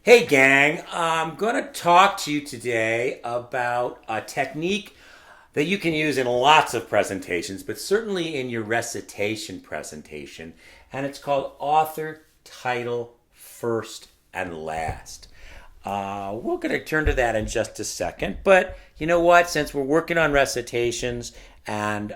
Hey, gang, I'm going to talk to you today about a technique that you can use in lots of presentations, but certainly in your recitation presentation, and it's called author, title, first, and last. We're going to turn to that in just a second, but you know what? Since we're working on recitations and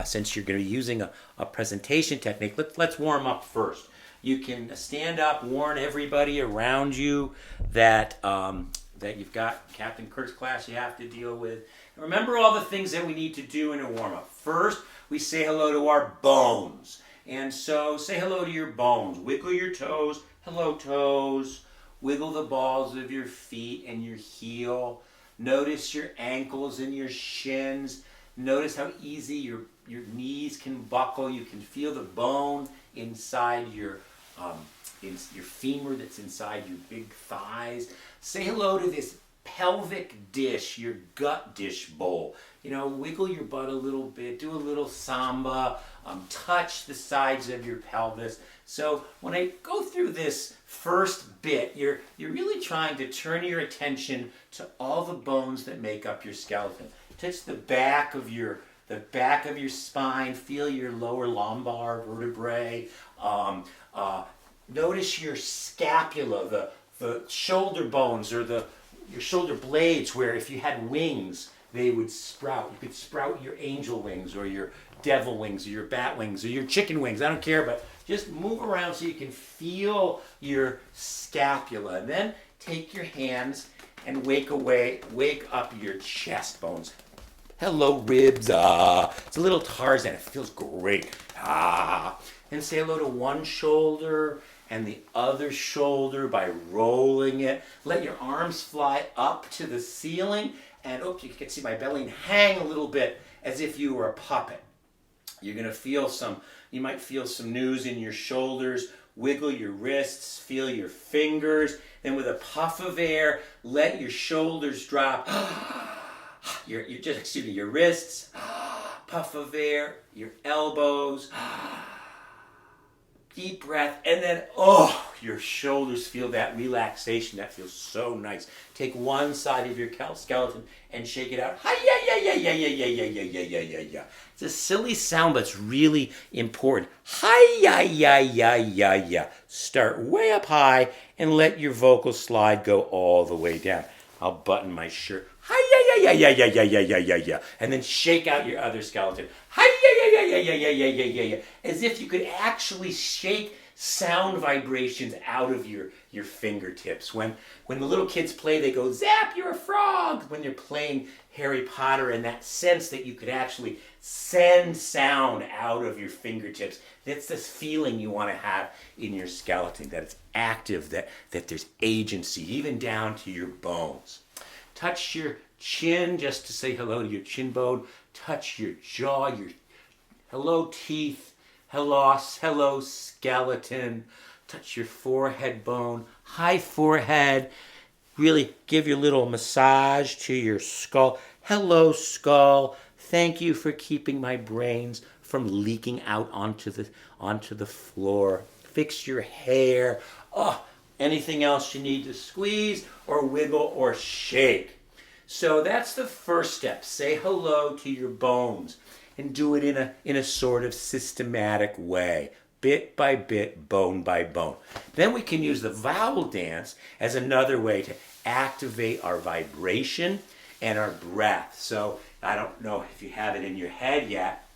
since you're going to be using a presentation technique, let's warm up first. You can stand up, warn everybody around you that you've got Captain Kirk's class you have to deal with. And remember all the things that we need to do in a warm up. First, we say hello to our bones. And so say hello to your bones. Wiggle your toes. Hello, toes. Wiggle the balls of your feet and your heel. Notice your ankles and your shins. Notice how easy your knees can buckle. You can feel the bone inside your femur that's inside your big thighs. Say hello to this pelvic dish, your gut dish bowl. You know, wiggle your butt a little bit, do a little samba, touch the sides of your pelvis. So when I go through this first bit, you're really trying to turn your attention to all the bones that make up your skeleton. Touch the back of your spine, feel your lower lumbar vertebrae. Notice your scapula, the shoulder bones, or your shoulder blades, where if you had wings, they would sprout. You could sprout your angel wings, or your devil wings, or your bat wings, or your chicken wings. I don't care, but just move around so you can feel your scapula. And then take your hands and wake up your chest bones. Hello, ribs. It's a little Tarzan. It feels great. And say hello to one shoulder and the other shoulder by rolling it. Let your arms fly up to the ceiling. And you can see my belly, and hang a little bit as if you were a puppet. You're going to you might feel some news in your shoulders. Wiggle your wrists, feel your fingers. Then with a puff of air, let your shoulders drop. Your wrists, puff of air, your elbows, deep breath, and then, your shoulders feel that relaxation. That feels so nice. Take one side of your skeleton and shake it out. Hi-ya-ya-ya-ya-ya-ya-ya-ya-ya-ya-ya. It's a silly sound, but it's really important. Hi-ya-ya-ya-ya-ya-ya. Start way up high and let your vocal slide go all the way down. I'll button my shirt. Hi-ya-ya-ya-ya-ya-ya-ya-ya-ya. And then shake out your other skeleton. Hi-ya-ya-ya-ya-ya-ya-ya-ya-ya. As if you could actually shake sound vibrations out of your fingertips. When the little kids play, they go, "Zap, you're a frog," when they're playing Harry Potter, and that sense that you could actually send sound out of your fingertips. That's this feeling you want to have in your skeleton, that it's active, that there's agency, even down to your bones. Touch your chin just to say hello to your chin bone. Touch your jaw, your hello teeth, hello skeleton. Touch your forehead bone, high forehead. Really give your little massage to your skull. Hello skull. Thank you for keeping my brains from leaking out onto the floor. Fix your hair. Anything else you need to squeeze or wiggle or shake. So that's the first step. Say hello to your bones and do it in a sort of systematic way, bit by bit, bone by bone. Then we can use the vowel dance as another way to activate our vibration and our breath. So I don't know if you have it in your head yet,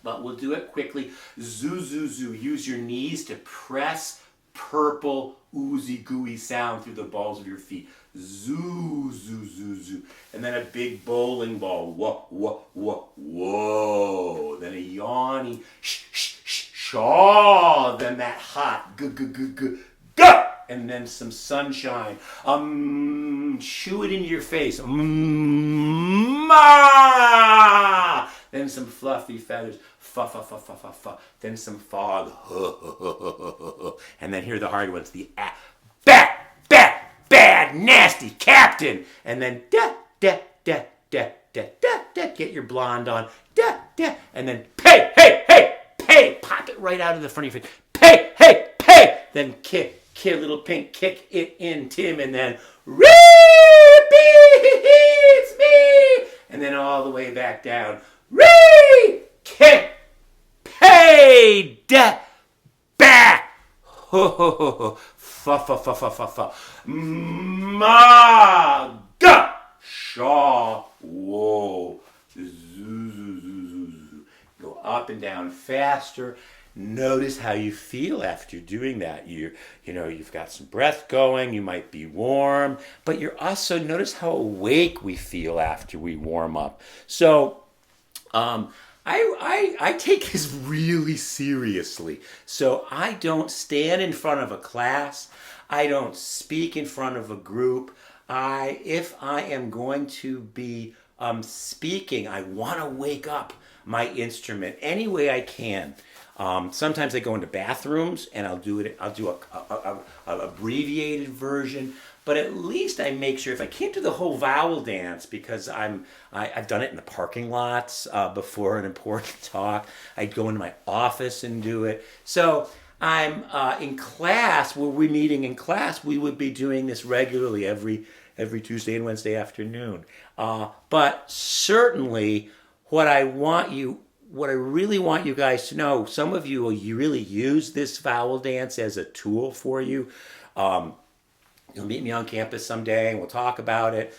but we'll do it quickly. Zoo, zoo, zoo. Use your knees to press purple, oozy, gooey sound through the balls of your feet. Zoo, zoo, zoo, zoo. And then a big bowling ball. Whoa, whoa, whoa, whoa. Then a yawny shh, shh, shh, shaw. Then that hot g, g, g, g, g. And then some sunshine. Shoo it into your face. Ma. Then some fluffy feathers. Fa, fa, fa, fa, fa, fa. Then some fog. And then here are the hard ones. The bad, nasty captain. And then da, da, da, da, da, da, da. Get your blonde on. Da, da. And then pay. Pop it right out of the front of your face. Pay. Then kick. kid, little pink, kick it in, Tim, and then repeats me, and then all the way back down. Kick, paid back. Ho ho ho ho. Fa fa fa fa fa fa. Maga. Shaw. Whoa. Go up and down faster. Notice how you feel after doing that. You've got some breath going. You might be warm, but you're also notice how awake we feel after we warm up. So, I take this really seriously. So I don't stand in front of a class. I don't speak in front of a group. If I am going to be speaking, I want to wake up my instrument any way I can. Sometimes I go into bathrooms and I'll do a abbreviated version, but at least I make sure if I can't do the whole vowel dance because I've done it in the parking lots before an important talk. I'd go into my office and do it. So I'm in class. Were we meeting in class? We would be doing this regularly every Tuesday and Wednesday afternoon. But certainly, what I really want you guys to know, some of you will really use this vowel dance as a tool for you. You'll meet me on campus someday and we'll talk about it.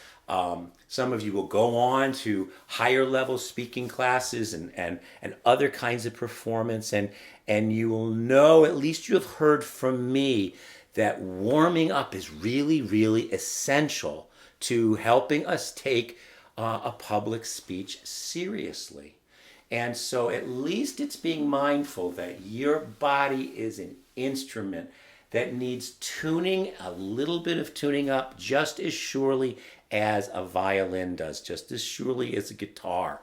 Some of you will go on to higher level speaking classes and other kinds of performance, and you will know, at least you have heard from me, that warming up is really, really essential to helping us take a public speech seriously. And so at least it's being mindful that your body is an instrument that needs tuning, a little bit of tuning up, just as surely as a violin does, just as surely as a guitar.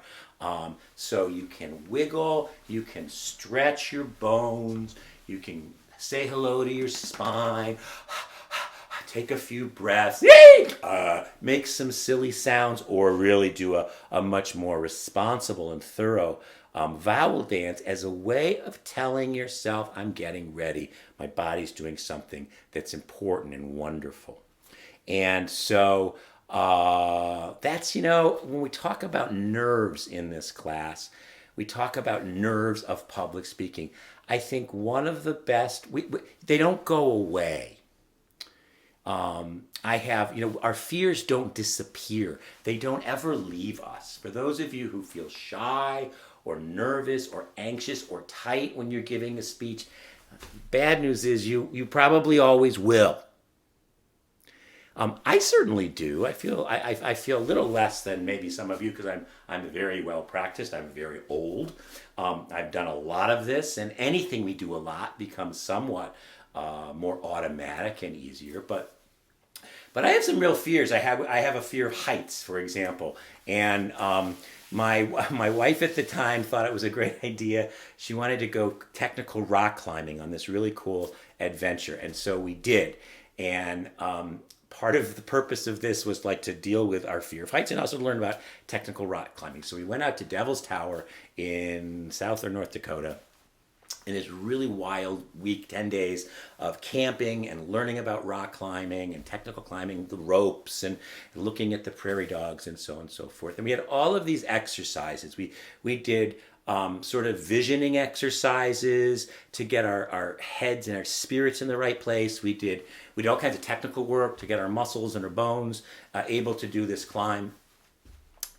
So you can wiggle, you can stretch your bones, you can say hello to your spine, take a few breaths, make some silly sounds, or really do a much more responsible and thorough vowel dance as a way of telling yourself, I'm getting ready. My body's doing something that's important and wonderful. And so that's, when we talk about nerves in this class, we talk about nerves of public speaking. I think one of the best, they don't go away. Our fears don't disappear. They don't ever leave us. For those of you who feel shy or nervous or anxious or tight when you're giving a speech, bad news is you probably always will. I certainly do. I feel a little less than maybe some of you because I'm very well practiced. I'm very old. I've done a lot of this, and anything we do a lot becomes somewhat more automatic and easier. But I have some real fears. I have a fear of heights, for example, and my wife at the time thought it was a great idea. She wanted to go technical rock climbing on this really cool adventure, and so we did. And part of the purpose of this was to deal with our fear of heights and also to learn about technical rock climbing. So we went out to Devil's Tower in South or North Dakota in this really wild week, 10 days of camping and learning about rock climbing and technical climbing, the ropes, and looking at the prairie dogs and so on and so forth. And we had all of these exercises. We did sort of visioning exercises to get our heads and our spirits in the right place. We did all kinds of technical work to get our muscles and our bones able to do this climb.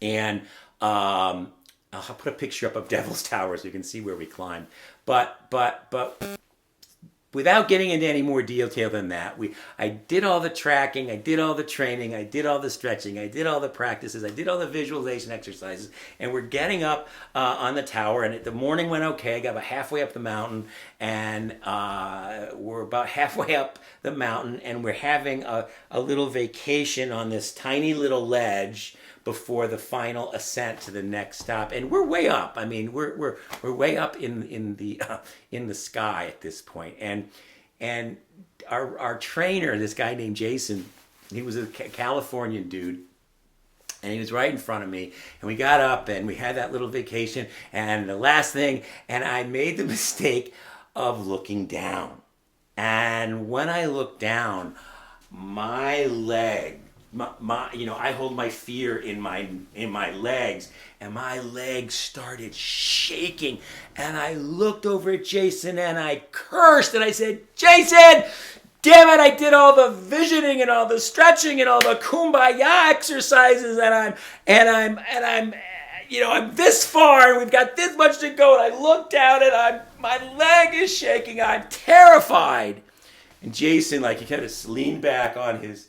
And I'll put a picture up of Devil's Tower so you can see where we climbed. But without getting into any more detail than that, I did all the tracking, I did all the training, I did all the stretching, I did all the practices, I did all the visualization exercises, and we're getting up on the tower, and the morning went okay. I got about halfway up the mountain, and we're about halfway up the mountain, and we're having a little vacation on this tiny little ledge before the final ascent to the next stop, and we're way up. I mean, we're way up in the sky at this point. And our trainer, this guy named Jason, he was a Californian dude, and he was right in front of me. And we got up and we had that little vacation. And the last thing, and I made the mistake of looking down. And when I looked down, my leg, I hold my fear in my legs, and my legs started shaking. And I looked over at Jason and I cursed and I said, Jason, damn it, I did all the visioning and all the stretching and all the kumbaya exercises, I'm this far and we've got this much to go. And I look down and my leg is shaking. I'm terrified. And Jason, he kind of leaned back on his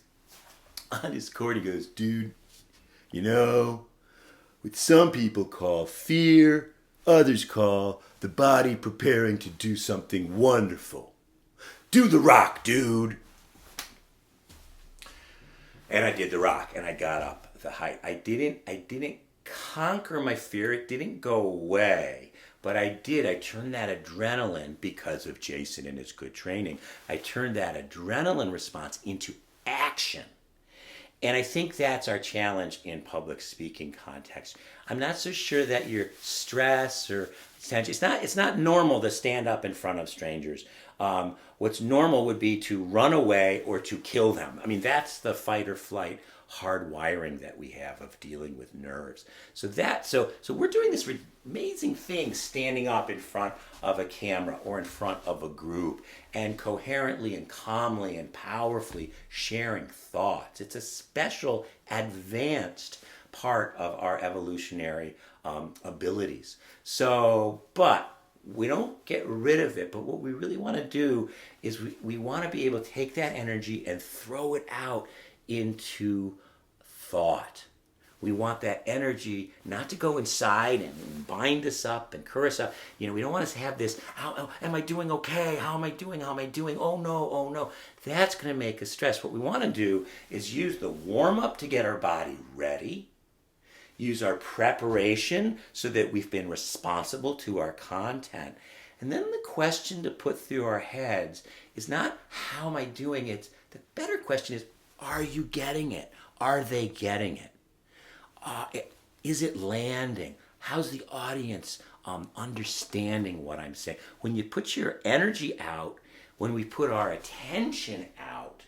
cord. He goes, dude, what some people call fear, others call the body preparing to do something wonderful. Do the rock, dude. And I did the rock, and I got up the height. I didn't conquer my fear. It didn't go away. But I did. I turned that adrenaline, because of Jason and his good training, I turned that adrenaline response into action. And I think that's our challenge in public speaking context. I'm not so sure that your stress or tension, it's not normal to stand up in front of strangers. What's normal would be to run away or to kill them. I mean, that's the fight or flight hardwiring that we have of dealing with nerves. So we're doing this amazing thing, standing up in front of a camera or in front of a group and coherently and calmly and powerfully sharing thoughts. It's a special, advanced part of our evolutionary abilities. But we don't get rid of it. But what we really want to do is we want to be able to take that energy and throw it out into thought. We want that energy not to go inside and bind us up and curse us up. We don't want us to have this, am I doing okay? How am I doing? Oh no. That's going to make us stress. What we want to do is use the warm-up to get our body ready. Use our preparation so that we've been responsible to our content. And then the question to put through our heads is not, how am I doing it? The better question is, are you getting it? Are they getting it? Is it landing? How's the audience understanding what I'm saying? When you put your energy out, when we put our attention out,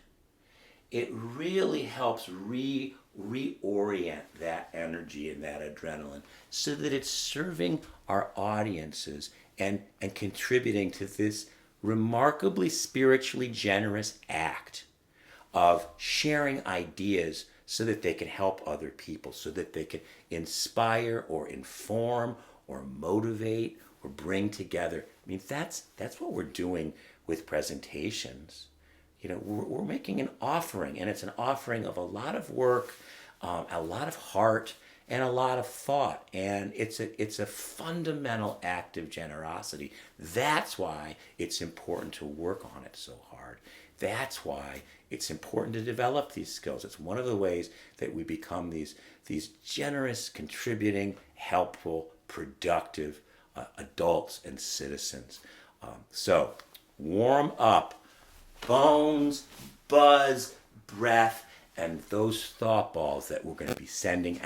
it really helps reorient that energy and that adrenaline so that it's serving our audiences and contributing to this remarkably spiritually generous act of sharing ideas so that they can help other people, so that they can inspire or inform or motivate or bring together. I mean, that's what we're doing with presentations. We're making an offering, and it's an offering of a lot of work, a lot of heart, and a lot of thought. And it's a fundamental act of generosity. That's why it's important to work on it so hard. That's why it's important to develop these skills. It's one of the ways that we become these generous, contributing, helpful, productive adults and citizens. So warm up, bones, buzz, breath, and those thought balls that we're going to be sending out.